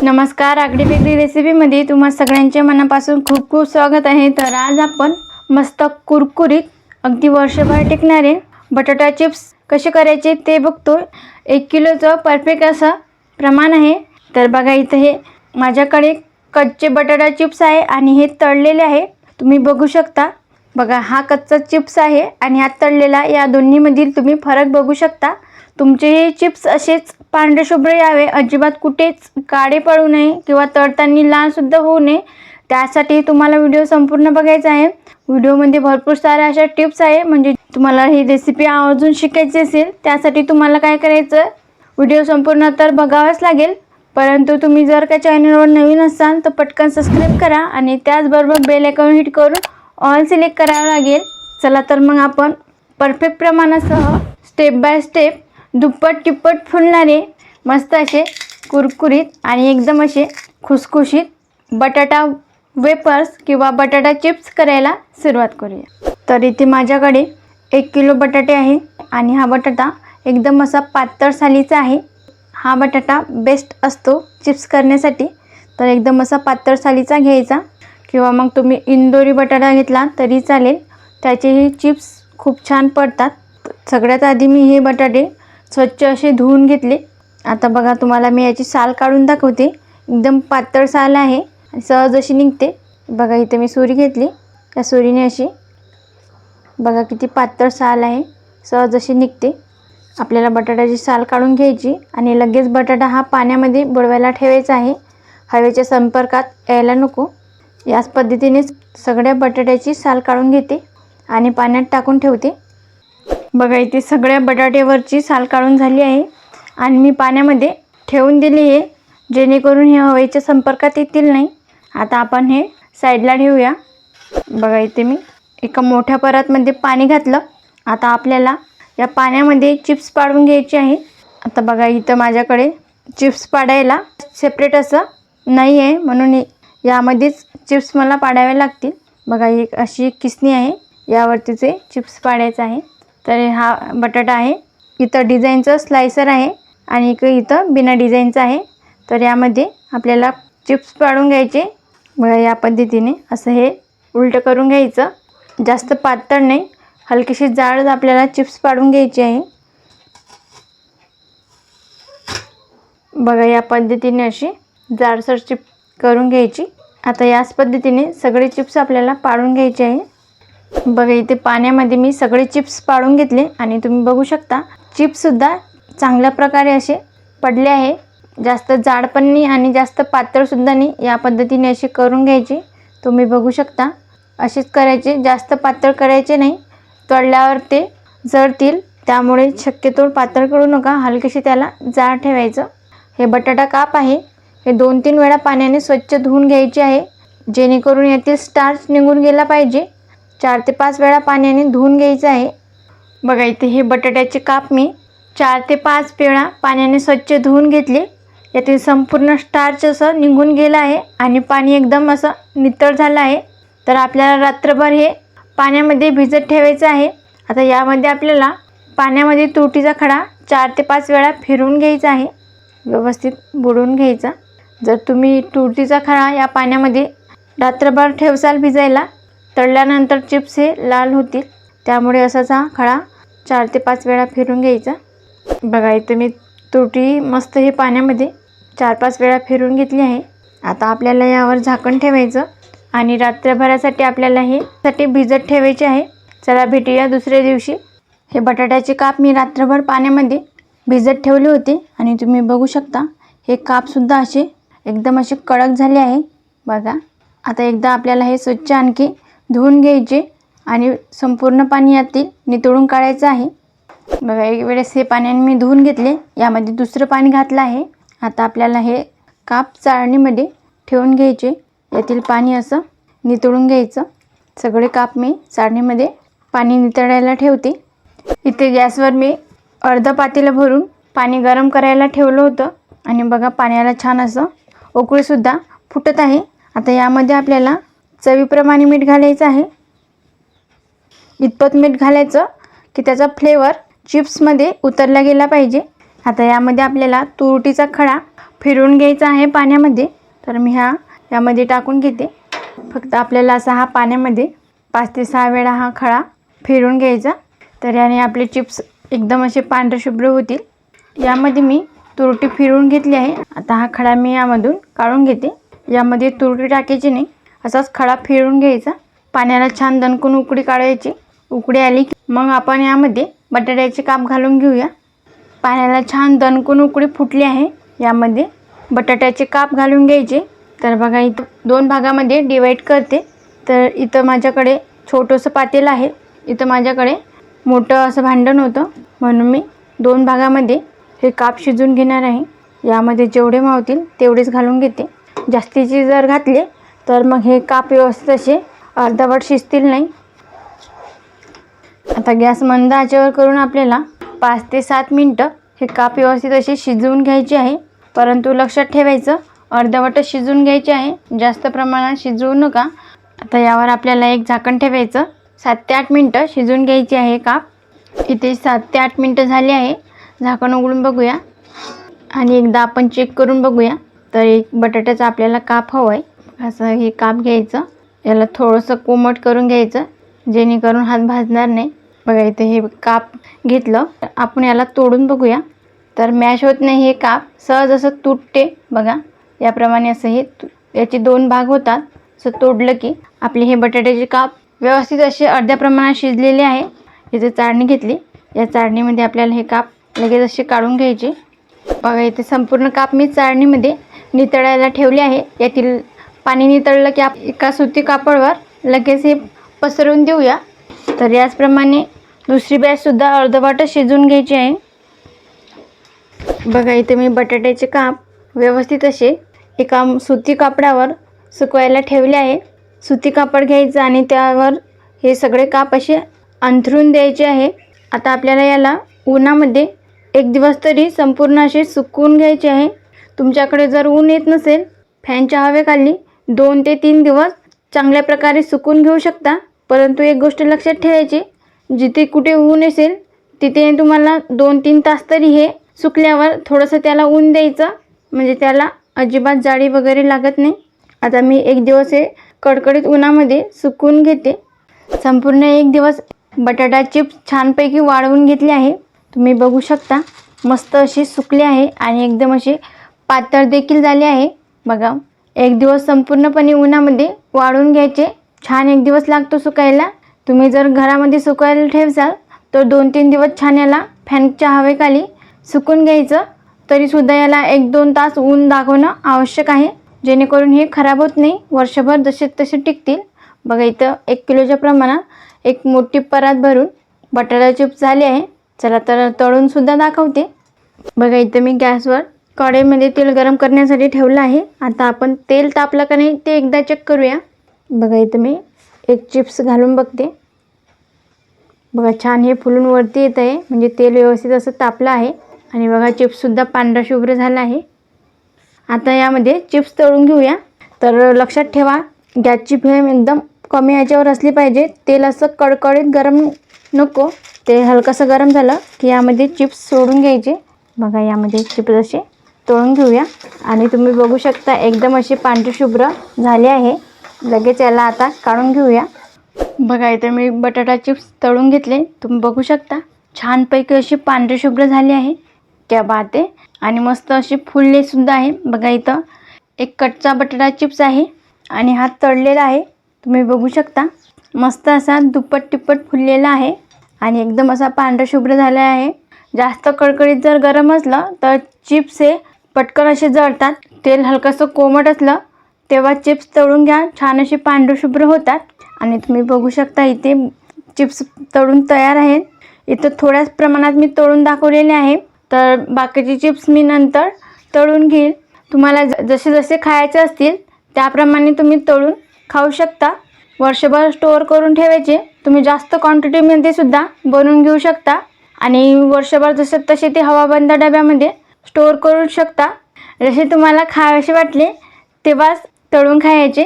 नमस्कार, आगडी वेगळी रेसिपीमध्ये तुम्हा सगळ्यांचे मनापासून खूप खूप स्वागत आहे। तर आज आपण मस्त कुरकुरीत अगदी वर्षभर टिकणारे बटाटा चिप्स कसे करायचे ते बघतोय। 1 किलोचं परफेक्ट असं प्रमाण आहे। तर बघा इथे हे माझ्याकडे कच्चे बटाटा चिप्स आहे आणि हे तळलेले आहे। तुम्ही बघू शकता। बघा हा कच्चा चिप्स आहे आणि हा तळलेला, या दोन्हीमधील तुम्ही फरक बघू शकता। तुमचे हे चिप्स असेच पांढरे शुभ्र यावे, अजिबात कुठेच काळे पडू नये किंवा तळताना लाल सुद्धा होऊ नये, त्यासाठी तुम्हाला व्हिडिओ संपूर्ण बघायचा आहे। व्हिडिओमध्ये भरपूर साऱ्या अशा टिप्स आहे, म्हणजे तुम्हाला ही रेसिपी आवर्जून शिकायची असेल त्यासाठी तुम्हाला काय करायचं, व्हिडिओ संपूर्ण तर बघावाच लागेल। परंतु तुम्ही जर का चॅनलवर नवीन असाल तर पटकन सबस्क्राइब करा आणि त्याचबरोबर बेल आयकॉन हिट करून ऑल सिलेक्ट करावं लागेल। चला तर मग आपण परफेक्ट प्रमाणासह स्टेप बाय स्टेप दुप्पट तिप्पट फुलणारे मस्त असे कुरकुरीत आणि एकदम असे खुसखुशीत बटाटा वेफर्स किंवा बटाटा चिप्स करायला सुरुवात करूया। तर इथे माझ्याकडे 1 किलो बटाटे आहे आणि हा बटाटा एकदम असा पातळ सालीचा आहे। हा बटाटा बेस्ट असतो चिप्स करण्यासाठी, तर एकदम असा पातळ सालीचा घ्यायचा किंवा मग तुम्ही इंदोरी बटाटा घेतला तरी चालेल, त्याचेही चिप्स खूप छान पडतात। सगळ्यात आधी मी हे बटाटे स्वच्छ असे धुवून घेतले। आता बघा तुम्हाला मी याची साल काढून दाखवते। एकदम पातळ साल आहे, सहज अशी निघते। बघा इथे मी सुरी घेतली, त्या सुरीने अशी बघा किती पातळ साल आहे, सहज अशी निघते। आपल्याला बटाट्याची साल काढून घ्यायची आणि लगेच बटाटा हा पाण्यामध्ये बुडवायला ठेवायचा आहे, हवेच्या संपर्कात यायला नको। याच पद्धतीने सगळ्या बटाट्याची साल काढून घेते आणि पाण्यात टाकून ठेवते। बघा इथे सगळ्या बटाट्यावरची साल काढून झाली आहे आणि मी पाण्यामध्ये ठेवून दिली आहे, जेणेकरून हे हवेच्या संपर्कात येतील नाही। आता आपण हे साईडला ठेवूया। बघा इथे मी एका मोठ्या परातमध्ये पाणी घातलं। आता आपल्याला या पाण्यामध्ये चिप्स पाडून घ्यायचे आहे। आता बघा इथं माझ्याकडे चिप्स पाडायला सेपरेट असं नाही आहे, म्हणून यामध्येच चिप्स मला पाडावे लागतील। बघा एक अशी किसणी आहे, यावरतीचे चिप्स पाडायचं आहे। तर हा बटाटा आहे, इथं डिझाईनचं स्लायसर आहे आणि इथं बिना डिझाईनचं आहे। तर यामध्ये आपल्याला चिप्स पाडून घ्यायचे। बघा या पद्धतीने असं हे उलटं करून घ्यायचं, जास्त पातळ नाही, हलकीशी जाड आपल्याला चिप्स पाडून घ्यायची आहे। बघा या पद्धतीने अशी जाडसर चिप करून घ्यायची। आता याच पद्धतीने सगळे चिप्स आपल्याला पाडून घ्यायचे आहे। बघा इथे पाण्यामध्ये मी सगळे चिप्स पाडून घेतले आणि तुम्ही बघू शकता चिप्ससुद्धा चांगल्या प्रकारे असे पडले आहे, जास्त जाड पण नाही आणि जास्त पातळसुद्धा नाही। या पद्धतीने असे करून घ्यायचे, तुम्ही बघू शकता असेच करायचे, जास्त पातळ करायचे नाही, तळल्यावर ते जळतील, त्यामुळे शक्यतो पातळ करू नका, हलकीशी त्याला जाड ठेवायचं। हे बटाटा काप आहे, हे 2-3 वेळा पाण्याने स्वच्छ धुवून घ्यायचे आहे, जेणेकरून यातील स्टार्च निघून गेला पाहिजे। 4 ते 5 वेळा पाण्याने धुवून घ्यायचं आहे। बघा इथे हे बटाट्याचे काप मी 4 ते 5 वेळा पाण्याने स्वच्छ धुवून घेतले। यातील संपूर्ण स्टार्च असं निघून गेलं आहे आणि पाणी एकदम असं नितळ झालं आहे। तर आपल्याला रात्रभर हे पाण्यामध्ये भिजत ठेवायचं आहे। आता यामध्ये आपल्याला पाण्यामध्ये तुरटीचा खडा 4 ते 5 वेळा फिरवून घ्यायचा आहे, व्यवस्थित बुडवून घ्यायचा। जर तुम्ही तुरटीचा खडा या पाण्यामध्ये रात्रभर ठेवसाल भिजायला, तळल्यानंतर चिप्स हे लाल होतील, त्यामुळे असाच हा खडा 4 ते 5 वेळा फिरून घ्यायचा। बघा इथे मी तुरटी मस्त हे पाण्यामध्ये 4-5 वेळा फिरून घेतली आहे। आता आपल्याला यावर झाकण ठेवायचं आणि रात्रभरासाठी आपल्याला हे भिजत ठेवायचे आहे। चला भेटूया दुसऱ्या दिवशी। हे बटाट्याचे काप मी रात्रभर पाण्यामध्ये भिजत ठेवले होते आणि तुम्ही बघू शकता हे कापसुद्धा असे एकदम असे कडक झाले आहे। बघा आता एकदा आपल्याला हे स्वच्छ आणखी धुवून घ्यायचे आणि संपूर्ण पाणी यातील नितळून काढायचं आहे। बघा एक वेळेस हे पाण्याने मी धुवून घेतले, यामध्ये दुसरं पाणी घातलं आहे। आता आपल्याला हे काप चाळणीमध्ये ठेवून घ्यायचे, यातील पाणी असं नितळून घ्यायचं। सगळे काप मी चाळणीमध्ये पाणी नितळायला ठेवते। इथे गॅसवर मी अर्ध पातेलं भरून पाणी गरम करायला ठेवलं होतं आणि बघा पाण्याला छान असं उकळीसुद्धा फुटत आहे। आता यामध्ये आपल्याला चवीप्रमाणे मीठ घालायचं आहे, इतपत मीठ घालायचं की त्याचा फ्लेवर चिप्समध्ये उतरला गेला पाहिजे। आता यामध्ये आपल्याला तुरटीचा खडा फिरवून घ्यायचा आहे पाण्यामध्ये. तर मी यामध्ये टाकून घेते. फक्त आपल्याला असा हा पाण्यामध्ये 5 ते 6 वेळा हा खडा फिरवून घ्यायचा. तर याने आपले चिप्स एकदम असे पांढरे शुभ्र होतील. यामध्ये मी तुरटी फिरवून घेतली आहे. आता हा खडा मी यामधून काढून घेते. यामध्ये तुरटी टाकायची नाही, असाच खडा फिरवून घ्यायचा. पाण्याला छान दणकून उकळी काढायची. उकळी आली की मग आपण यामध्ये बटाट्याचे काप घालून घेऊया. पाण्याला छान दणकून उकळी फुटली आहे. यामध्ये बटाट्याचे काप घालून घ्यायचे. तर बघा इथं 2 भागामध्ये डिवाईड करते. तर इथं माझ्याकडे छोटंसं पातेलं आहे, इथं माझ्याकडे मोठं असं भांडण होतं, म्हणून मी 2 भागामध्ये हे काप शिजवून घेणार आहे. यामध्ये जेवढे मावतील तेवढेच घालून घेते. जास्तीचे जर घातले तर मग हे काप व्यवस्थित असे अर्धवट शिजतील नाही. आता गॅस मंद आचेवर करून आपल्याला 5 ते 7 मिनटं हे काप व्यवस्थित असे शिजवून घ्यायचे आहे. परंतु लक्षात ठेवायचं, अर्धवट शिजवून घ्यायचे आहे, जास्त प्रमाणात शिजवू नका. आता यावर आपल्याला एक झाकण ठेवायचं. 7 ते 8 मिनटं शिजवून घ्यायचे आहे काप. इथे 7 ते 8 मिनटं झाली आहे. झाकण उघडून बघूया आणि एकदा आपण चेक करून बघूया. तर एक बटाट्याचा आपल्याला काप हवं आहे. असं हे काप घ्यायचं, याला थोडंसं कोमट करून घ्यायचं, जेणेकरून हात भाजणार नाही. बघा इथे हे काप घेतलं. आपण याला तोडून बघूया. तर मॅश होत नाही हे काप, सहज असं तुटते. बघा याप्रमाणे असं हे याचे 2 भाग होतात. असं तोडलं की आपले हे बटाट्याचे काप व्यवस्थित असे अर्ध्या प्रमाणात शिजलेले आहे. इथे चाळणी घेतली. या चाळणीमध्ये आपल्याला हे काप लगेच असे काढून घ्यायचे. बघा इथे संपूर्ण काप मी चाळणीमध्ये नितळायला ठेवले आहे. यातील पाणी नितळलं की एका सुती कापडावर लगेच हे पसरवून देऊया. तर याचप्रमाणे दुसरी बॅचसुद्धा अर्धवट शिजवून घ्यायची आहे. बघा इथे मी बटाट्याचे काप व्यवस्थित असे एका सुती कापडावर सुकवायला ठेवले आहे. सुती कापड घ्यायचं आणि त्यावर हे सगळे काप असे अंथरून द्यायचे आहे. आता आपल्याला याला उन्हामध्ये 1 दिवस तरी संपूर्ण असे सुकवून घ्यायचे आहे. तुमच्याकडे जर ऊन येत नसेल, फॅनच्या हवेखाली 2 ते 3 दिवस चांगल्या प्रकारे सुकवून घेऊ शकता. परंतु एक गोष्ट लक्षात ठेवायची, जिथे कुठे ऊन असेल तिथे तुम्हाला 2-3 तास तरी हे सुकल्यावर थोडंसं त्याला ऊन द्यायचं, म्हणजे त्याला अजिबात जाळी वगैरे लागत नाही. आता मी 1 दिवस हे कडकडीत उन्हामध्ये सुकवून घेते. संपूर्ण 1 दिवस बटाटा चिप्स छानपैकी वाळवून घेतले आहे. तुम्ही बघू शकता मस्त अशी सुकले आहे आणि एकदम असे पातळ देखील झाले आहे. बघा 1 दिवस संपूर्णपणे उन्हामध्ये वाळवून घ्यायचे. छान 1 दिवस लागतो सुकायला. तुम्ही जर घरामध्ये सुकायला ठेवसाल तर 2-3 दिवस छान याला फॅनच्या हवेखाली सुकून घ्यायचं. तरीसुद्धा याला 1-2 तास ऊन दाखवणं आवश्यक आहे, जेणेकरून हे खराब होत नाही, वर्षभर जसे तसे टिकतील. बघा इथं 1 किलोच्या प्रमाणात एक मोठी परात भरून बटाटा चिप्स झाले आहे. चला तर तळूनसुद्धा दाखवते. बघा इथं मी गॅसवर कढईमध्ये तेल गरम करण्यासाठी ठेवलं आहे. आता आपण तेल तापलं का नाही ते एकदा चेक करूया. बघा इथं मी एक चिप्स घालून बघते. बघा छान हे फुलून वरती येत आहे, म्हणजे तेल व्यवस्थित असं तापलं आहे. आणि बघा चिप्ससुद्धा पांढरा शुभ्र झाला आहे. आता यामध्ये चिप्स तळून घेऊया. तर लक्षात ठेवा, गॅसची फ्लेम एकदम कमी याच्यावर असली पाहिजे. तेल असं कडकडीत गरम नको. ते हलकंसं गरम झालं की यामध्ये चिप्स सोडून घ्यायचे. बघा यामध्ये चिप्स असे तळून घेऊया. आणि तुम्ही बघू शकता एकदम असे पांढरे शुभ्र झाले आहे. लगेच याला आता काढून घेऊया. बघा इथे मी बटाटा चिप्स तळून घेतले. तुम्ही बघू शकता छानपैकी अशी पांढरे शुभ्र झाली आहे. क्या बात आहे. आणि मस्त अशी फुलले सुद्धा आहे. बघा इथं एक कच्चा बटाटा चिप्स आहे आणि हा तळलेला आहे. तुम्ही बघू शकता मस्त असा दुप्पट तिप्पट फुललेला आहे आणि एकदम असा पांढरा शुभ्र झाला आहे. जास्त कडकडीत जर गरम असलं तर चिप्स हे पटकन असे जळतात. तेल हलकंसं कोमट असलं तेव्हा चिप्स तळून घ्या, छान असे पांढरे शुभ्र होतात. आणि तुम्ही बघू शकता इथे चिप्स तळून तयार आहेत. इथं थोड्याच प्रमाणात मी तळून दाखवलेले आहे, तर बाकीचे चिप्स मी नंतर तळून घेईल. तुम्हाला जसे जसे खायचे असतील त्याप्रमाणे तुम्ही तळून खाऊ शकता. वर्षभर स्टोअर करून ठेवायचे. तुम्ही जास्त क्वांटिटीमध्ये सुद्धा बनवून घेऊ शकता आणि वर्षभर जसे तसे ते हवाबंद डब्यामध्ये स्टोअर करू शकता. जसे तुम्हाला खावेसे वाटले तेव्हाच तळून खायचे.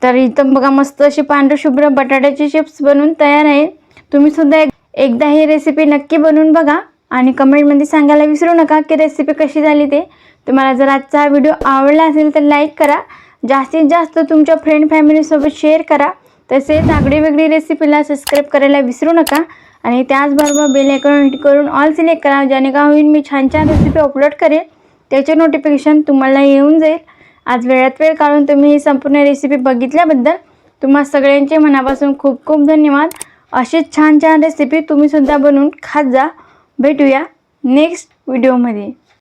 तर इथं बघा मस्त अशी पांढरे शुभ्र बटाट्याचे चिप्स बनवून तयार आहेत. तुम्ही सुद्धा एकदा ही रेसिपी नक्की बनवून बघा. आणि कमेंटमध्ये सांगायला विसरू नका की रेसिपी कशी झाली ते. तुम्हाला जर आजचा व्हिडिओ आवडला असेल तर लाईक करा, जास्तीत जास्त तुमच्या फ्रेंड फॅमिलीसोबत शेअर करा. तसेच आगळी वेगळी रेसिपीला सबस्क्राईब करायला विसरू नका आणि त्याचबरोबर बेल आयकॉन हिट करून ऑल सिलेक्ट करा, ज्याने का होईल मी छान छान रेसिपी अपलोड करेन त्याचे नोटिफिकेशन तुम्हाला येऊन जाईल. आज वेळात वेळ काढून तुम्ही ही संपूर्ण रेसिपी बघितल्याबद्दल तुम्हा सगळ्यांचे मनापासून खूप खूप धन्यवाद. अशीच छान छान रेसिपी तुम्ही सुद्धा बनवून खात जा. भेटूया नेक्स्ट व्हिडिओमध्ये.